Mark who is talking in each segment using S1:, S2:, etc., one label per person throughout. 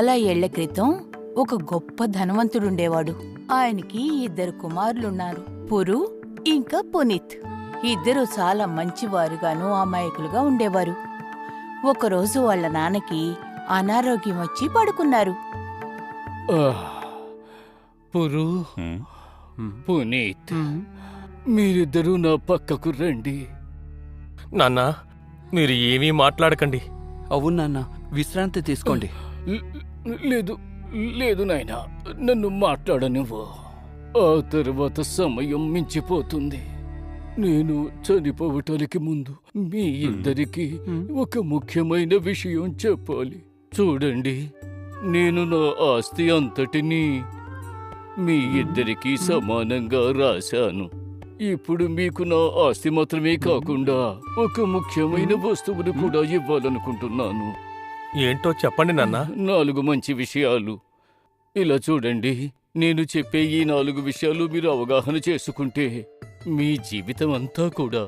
S1: చాలా ఏళ్ల క్రితం ఒక గొప్ప ధనవంతుడుండేవాడు. ఆయనకి 2 కుమారులున్నారు, పురు ఇంకా పునీత్. ఇద్దరూ చాలా మంచివారుగాను అమాయకులుగా ఉండేవారు. ఒకరోజు వాళ్ళ నాన్నకి అనారోగ్యం వచ్చి పడుకున్నారు.
S2: పురు, పునీత్, మీరిద్దరూ నా పక్కకు రండి.
S3: నాన్నా, మీరు ఏమీ మాట్లాడకండి.
S4: అవును నాన్న, విశ్రాంతి తీసుకోండి.
S2: లేదు లేదు నాయనా, నన్ను మాట్లాడనివ్వు. ఆ తర్వాత సమయం మించిపోతుంది. నేను చనిపోవటానికి ముందు మీ ఇద్దరికి ఒక ముఖ్యమైన విషయం చెప్పాలి. చూడండి, నేను నా ఆస్తి అంతటినీ మీ ఇద్దరికీ సమానంగా రాశాను. ఇప్పుడు మీకు నా ఆస్తి మాత్రమే కాకుండా ఒక ముఖ్యమైన వస్తువును కూడా ఇవ్వాలనుకుంటున్నాను.
S3: ఏంటో చెప్పండి నాన్నా.
S2: 4 మంచి విషయాలు. ఇలా చూడండి, నేను చెప్పే ఈ 4 విషయాలు మీరు అవగాహన చేసుకుంటే మీ జీవితం అంతా కూడా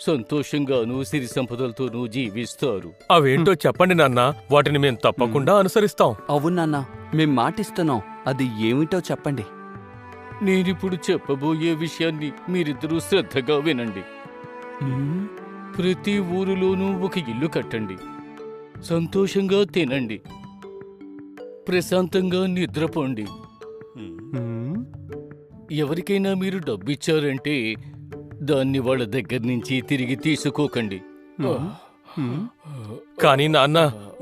S2: సంతోషంగానూ సిరి సంపదలతోనూ జీవిస్తారు.
S3: అవేంటో చెప్పండి నాన్నా, వాటిని మేం తప్పకుండా అనుసరిస్తాం.
S4: అవును నాన్న, మేం మాటిస్తున్నాం. అది ఏమిటో చెప్పండి.
S2: నేనిప్పుడు చెప్పబోయే విషయాన్ని మీరిద్దరూ శ్రద్ధగా వినండి. ప్రతి ఊరిలోనూ ఒక ఇల్లు కట్టండి. సంతోషంగా తినండి, ప్రశాంతంగా నిద్రపోండి. ఎవరికైనా మీరు డబ్బిచ్చారంటే దాన్ని వాళ్ళ దగ్గర నుంచి తిరిగి తీసుకోకండి.
S3: కానీ నాన్న,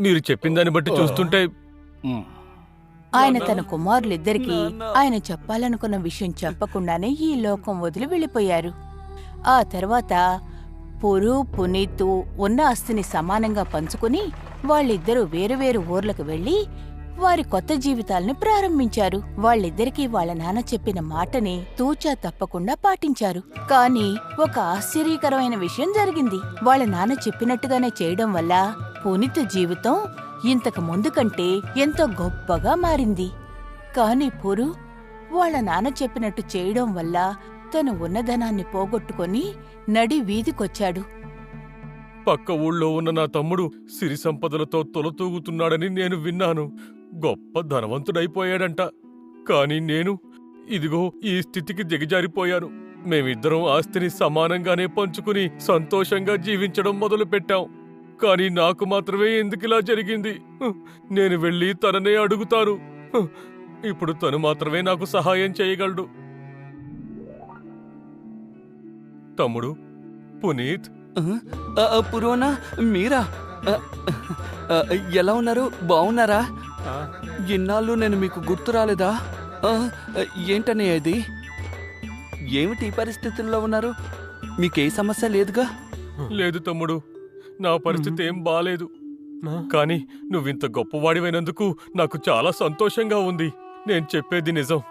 S3: మీరు చెప్పిన దాన్ని బట్టి చూస్తుంటే
S1: ఆయన తన కుమారులిద్దరికీ ఆయన చెప్పాలనుకున్న విషయం చెప్పకుండానే ఈ లోకం వదిలి వెళ్ళిపోయారు. ఆ తర్వాత పురు, పునీతు ఉన్న ఆస్తిని సమానంగా పంచుకుని వాళ్ళిద్దరూ వేరువేరు ఊర్లకు వెళ్లి వారి కొత్త జీవితాల్ని ప్రారంభించారు. వాళ్ళిద్దరికీ వాళ్ళ నాన్న చెప్పిన మాటని తూచా తప్పకుండా పాటించారు. కానీ ఒక ఆశ్చర్యకరమైన విషయం జరిగింది. వాళ్ళ నాన్న చెప్పినట్టుగానే చేయడం వల్ల పునీతు జీవితం ఇంతకు ముందు కంటే ఎంతో గొప్పగా మారింది. కాని పురు వాళ్ళ నాన్న చెప్పినట్టు చేయడం వల్ల తను ఉన్నధనాన్ని పోగొట్టుకొని నడి వీధికొచ్చాడు.
S3: పక్క ఊళ్ళో ఉన్న నా తమ్ముడు సిరి సంపదలతో తొలతూగుతున్నాడని నేను విన్నాను. గొప్ప ధనవంతుడైపోయాడంట. కాని నేను ఇదిగో ఈ స్థితికి దిగజారిపోయాను. మేమిద్దరం ఆస్తిని సమానంగానే పంచుకుని సంతోషంగా జీవించడం మొదలుపెట్టాం. కాని నాకు మాత్రమే ఎందుకిలా జరిగింది? నేను వెళ్ళి తననే అడుగుతాను. ఇప్పుడు తను మాత్రమే నాకు సహాయం చేయగలడు. తమ్ముడు పునీత్,
S4: పురోనా, మీరా? ఎలా ఉన్నారు? బావున్నారా? ఇన్నాళ్ళు నేను మీకు గుర్తు రాలేదా? ఏంటనే అది? ఏమిటి ఈ పరిస్థితుల్లో ఉన్నారు? మీకే సమస్య లేదుగా?
S3: లేదు తమ్ముడు, నా పరిస్థితి ఏం బాలేదు. కాని నువ్వింత గొప్పవాడివైనందుకు నాకు చాలా సంతోషంగా ఉంది. నేను చెప్పేది నిజం.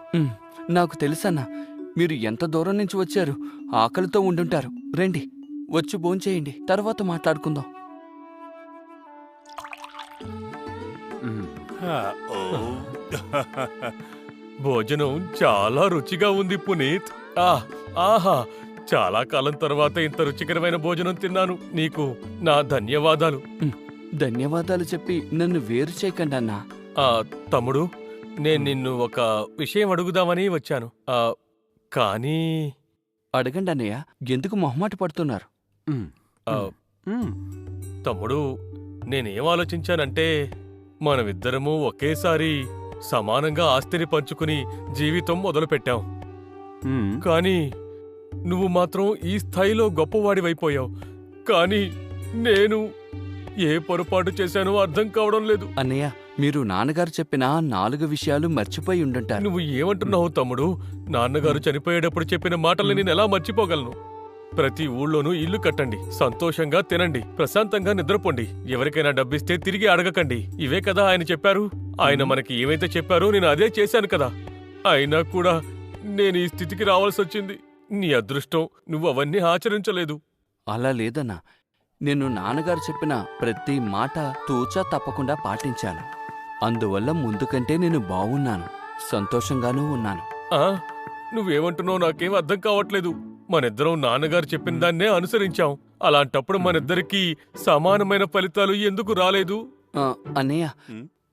S4: నాకు తెలుసన్నా, మీరు ఎంత దూరం నుంచి వచ్చారు. ఆకలితో ఉండుంటారు. రండి, వచ్చి భోంచేయండి, తర్వాత మాట్లాడుకుందాం.
S3: భోజనం చాలా రుచిగా ఉంది పునీత్. ఆహా, చాలా కాలం తర్వాత ఇంత రుచికరమైన భోజనం తిన్నాను. నీకు నా ధన్యవాదాలు.
S4: ధన్యవాదాలు చెప్పి నన్ను వేరు చేయకండి అన్నా.
S3: తమ్ముడు, నేను నిన్ను ఒక విషయం అడుగుదామని వచ్చాను. కానీ
S4: అడగండి అన్నయ్య, ఎందుకు మొహమాట పడుతున్నారు?
S3: తమ్ముడు, నేనేం ఆలోచించానంటే మనమిద్దరము ఒకేసారి సమానంగా ఆస్తిని పంచుకుని జీవితం మొదలుపెట్టాం. కానీ నువ్వు మాత్రం ఈ స్థాయిలో గొప్పవాడివైపోయావు. కానీ నేను ఏ పొరపాటు చేశానో అర్థం కావడం లేదు.
S4: అన్నయ్య, మీరు నాన్నగారు చెప్పిన 4 విషయాలు మర్చిపోయి ఉండుంటారు.
S3: నువ్వు ఏమంటున్నావు తమ్ముడు? నాన్నగారు చనిపోయేటప్పుడు చెప్పిన మాటల్ని నేను ఎలా మర్చిపోగలను? ప్రతి ఊళ్ళోనూ ఇల్లు కట్టండి, సంతోషంగా తినండి, ప్రశాంతంగా నిద్రపోండి, ఎవరికైనా డబ్బిస్తే తిరిగి అడగకండి. ఇవే కదా ఆయన చెప్పారు. ఆయన మనకి ఏమైతే చెప్పారో నేను అదే చేశాను కదా. అయినా కూడా నేను ఈ స్థితికి రావాల్సొచ్చింది. నీ అదృష్టం, నువ్వు అవన్నీ ఆచరించలేదు.
S4: అలా లేదన్నా, నేను నాన్నగారు చెప్పిన ప్రతి మాట తూచా తప్పకుండా పాటించాను. అందువల్ల ముందు కంటే నేను బావున్నాను, సంతోషంగానూ ఉన్నాను.
S3: నువ్వేమంటున్నావు నాకేం అర్థం కావట్లేదు. మనిద్దరం నాన్నగారు చెప్పిన దాన్నే అనుసరించాం. అలాంటప్పుడు మనిద్దరికీ సమానమైన ఫలితాలు ఎందుకు రాలేదు?
S4: అన్నయ్య,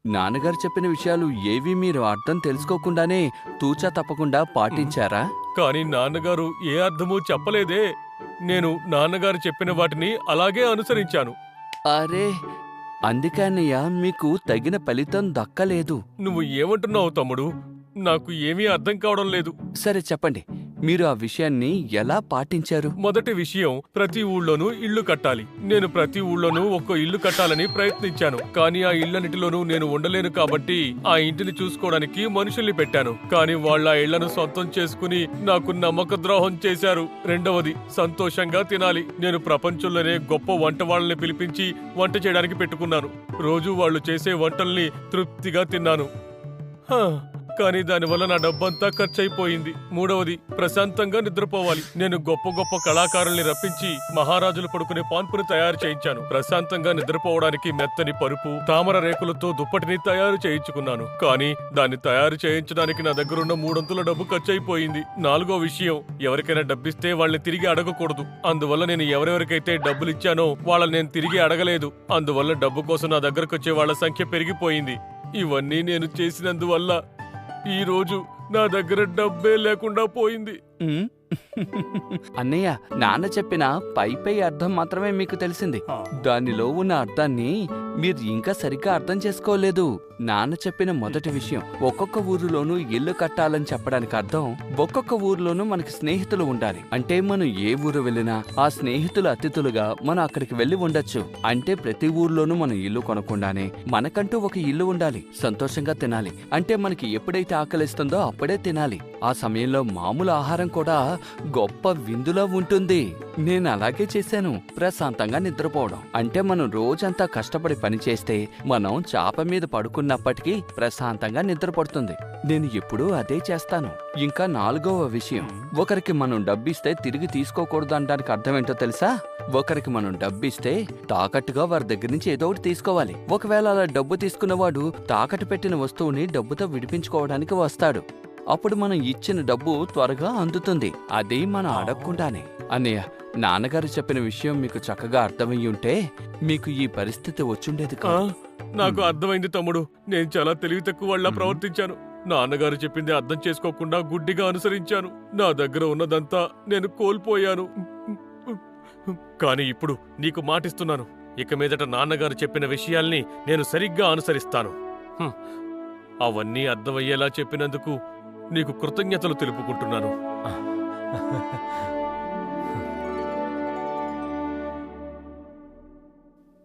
S4: నాన్నగారు చెప్పిన విషయాలు ఏవి మీరు అర్థం తెలుసుకోకుండానే తూచా తప్పకుండా పాటించారా?
S3: కానీ నాన్నగారు ఏ అర్థమూ చెప్పలేదే. నేను నాన్నగారు చెప్పిన వాటిని అలాగే అనుసరించాను.
S4: అరే, అందుకే అన్నయ్య మీకు తగిన ఫలితం దక్కలేదు.
S3: నువ్వు ఏమంటున్నావు తమ్ముడు? నాకు ఏమీ అర్థం కావడం లేదు.
S4: సరే చెప్పండి, మీరు ఆ విషయాన్ని ఎలా పాటించారు?
S3: మొదటి విషయం, ప్రతి ఊళ్ళోనూ ఇల్లు కట్టాలి. నేను ప్రతి ఊళ్ళోనూ ఒక్కో ఇల్లు కట్టాలని ప్రయత్నించాను. కానీ ఆ ఇళ్లన్నిటిలోనూ నేను ఉండలేను కాబట్టి ఆ ఇంటిని చూసుకోవడానికి మనుషుల్ని పెట్టాను. కానీ వాళ్ళ ఇళ్లను సొంతం చేసుకుని నాకు నమ్మక ద్రోహం చేశారు. రెండవది, సంతోషంగా తినాలి. నేను ప్రపంచంలోనే గొప్ప వంట వాళ్ళని పిలిపించి వంట చేయడానికి పెట్టుకున్నాను. రోజు వాళ్ళు చేసే వంటల్ని తృప్తిగా తిన్నాను. కానీ దానివల్ల నా డబ్బంతా ఖర్చయిపోయింది. మూడవది, ప్రశాంతంగా నిద్రపోవాలి. నేను గొప్ప గొప్ప కళాకారుల్ని రప్పించి మహారాజులు పడుకునే పాన్పుని తయారు చేయించాను. ప్రశాంతంగా నిద్రపోవడానికి మెత్తని పరుపు, తామర రేకులతో దుప్పటిని తయారు చేయించుకున్నాను. కానీ దాన్ని తయారు చేయించడానికి నా దగ్గరున్న 300 డబ్బు ఖర్చయిపోయింది. నాలుగో విషయం, ఎవరికైనా డబ్బిస్తే వాళ్ళని తిరిగి అడగకూడదు. అందువల్ల నేను ఎవరెవరికైతే డబ్బులిచ్చానో వాళ్ళని నేను తిరిగి అడగలేదు. అందువల్ల డబ్బు కోసం నా దగ్గరకొచ్చే వాళ్ళ సంఖ్య పెరిగిపోయింది. ఇవన్నీ నేను చేసినందువల్ల ఈ రోజు నా దగ్గర డబ్బే లేకుండా పోయింది.
S4: అన్నయ్య, నాన్న చెప్పిన పై అర్థం మాత్రమే మీకు తెలిసింది. దానిలో ఉన్న అర్థాన్ని మీరు ఇంకా సరిగ్గా అర్థం చేసుకోలేదు. నాన్న చెప్పిన మొదటి విషయం, ఒక్కొక్క ఊరిలోనూ ఇల్లు కట్టాలని చెప్పడానికి అర్థం, ఒక్కొక్క ఊరిలోనూ మనకి స్నేహితులు ఉండాలి. అంటే మనం ఏ ఊరు వెళ్ళినా ఆ స్నేహితుల అతిథులుగా మనం అక్కడికి వెళ్లి ఉండొచ్చు. అంటే ప్రతి ఊర్లోనూ మనం ఇల్లు కొనకుండానే మనకంటూ ఒక ఇల్లు ఉండాలి. సంతోషంగా తినాలి. అంటే మనకి ఎప్పుడైతే ఆకలిస్తుందో అప్పుడే తినాలి. ఆ సమయంలో మామూలు ఆహారం కూడా గొప్ప విందులా ఉంటుంది. నేను అలాగే చేశాను. ప్రశాంతంగా నిద్రపోవడం అంటే మనం రోజంతా కష్టపడి పని చేస్తే మనం చాప మీద పడుకున్నప్పటికీ ప్రశాంతంగా నిద్రపడుతుంది. నేను ఎప్పుడూ అదే చేస్తాను. ఇంకా నాలుగవ విషయం, ఒకరికి మనం డబ్బిస్తే తిరిగి తీసుకోకూడదు అనడానికి అర్థమేంటో తెలుసా? ఒకరికి మనం డబ్బిస్తే తాకట్టుగా వారి దగ్గర నుంచి ఏదో ఒకటి తీసుకోవాలి. ఒకవేళ అలా డబ్బు తీసుకున్నవాడు తాకట్టు పెట్టిన వస్తువుని డబ్బుతో విడిపించుకోవడానికి వస్తాడు. అప్పుడు మనం ఇచ్చిన డబ్బు త్వరగా అందుతుంది. అది మనం అడగకుండానే. అన్నయ్య, నాన్నగారు చెప్పిన విషయం మీకు చక్కగా అర్థమయ్యి ఉంటే మీకు ఈ పరిస్థితి వచ్చుండేది కాదు.
S3: నాకు అర్థమైంది తమ్ముడు. నేను చాలా తెలివి తక్కువ వాళ్ళ ప్రవర్తించాను. నాన్నగారు చెప్పింది అర్థం చేసుకోకుండా గుడ్డిగా అనుసరించాను. నా దగ్గర ఉన్నదంతా నేను కోల్పోయాను. కానీ ఇప్పుడు నీకు మాటిస్తున్నాను, ఇక మీదట నాన్నగారు చెప్పిన విషయాల్ని నేను సరిగ్గా అనుసరిస్తాను. అవన్నీ అర్థమయ్యేలా చెప్పినందుకు నీకు కృతజ్ఞతలు తెలుపుకుంటున్నాను.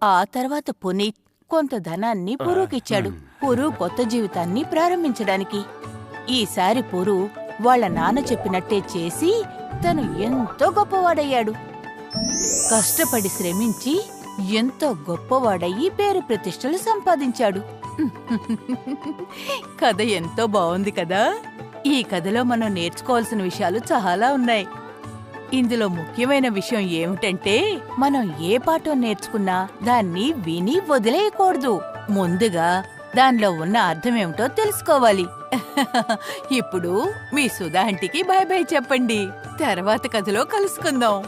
S1: ఆ తర్వాత పునీత్ కొంత ధనాన్ని పురుకిచ్చాడు. పురు కొత్త జీవితాన్ని ప్రారంభించడానికి. ఈసారి పురు వాళ్ళ నాన్న చెప్పినట్టే చేసి తను ఎంతో గొప్పవాడయ్యాడు. కష్టపడి శ్రమించి ఎంతో గొప్పవాడయ్యి పేరు ప్రతిష్టలు సంపాదించాడు. కథ ఎంతో బాగుంది కదా. ఈ కథలో మనం నేర్చుకోవాల్సిన విషయాలు చాలా ఉన్నాయి. ఇందులో ముఖ్యమైన విషయం ఏమిటంటే, మనం ఏ పాఠం నేర్చుకున్నా దాన్ని విని వదిలేయకూడదు. ముందుగా దానిలో ఉన్న అర్థమేమిటో తెలుసుకోవాలి. ఇప్పుడు మీ సుధా ఆంటీకి బాయ్ బాయ్ చెప్పండి. తర్వాత కథలో కలుసుకుందాం.